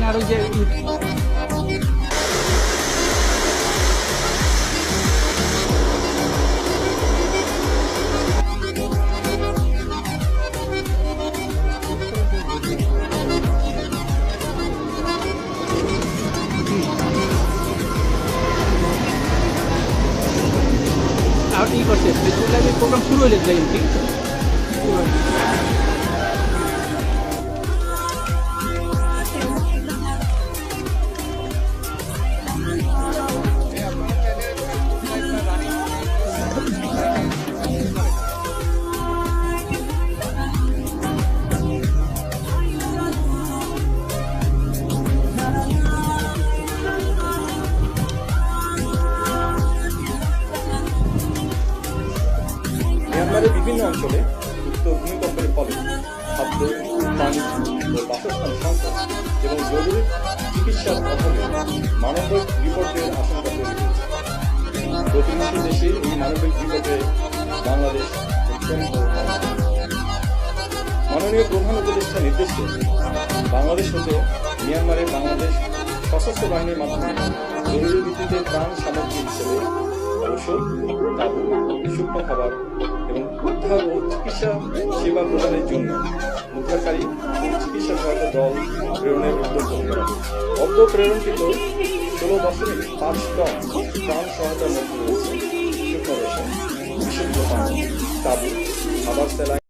আর ওই যে আর ই করছে ফেসবুক লাইভে প্রোগ্রাম শুরু হয়ে যাচ্ছে ঠিক আছে। মিয়ানমারের বিভিন্ন অঞ্চলে উক্ত ভূমিকম্পের ফলে খাদ্য, পানি ও বাসস্থান সংকট এবং জরুরি চিকিৎসার অভাবে মানবিক বিপর্যয়ের আশঙ্কা তৈরি হয়েছে। প্রতিবেশী দেশে এই মানবিক বিপদে বাংলাদেশ অত্যন্ত মাননীয় প্রধান উপদেষ্টা নির্দেশে বাংলাদেশ হতে মিয়ানমারে বাংলাদেশ সশস্ত্র বাহিনীর মাধ্যমে জরুরি ভিত্তিতে ত্রাণ সামগ্রী হিসেবে ঔষধ, তাবু, শুকনো খাবার এবং উদ্ধার ও চিকিৎসা সেবা প্রদানের জন্য উদ্ধারকারী চিকিৎসা সহায়তা দল প্রেরণের উদ্যোগ গ্রহণ করা হয়। অদ্য প্রেরণকৃত 16.5 টন ত্রাণ সহায়তার মধ্যে রয়েছে শুকনো রেশন, বিশুদ্ধ পানি, তাবু, খাবার স্যালাইন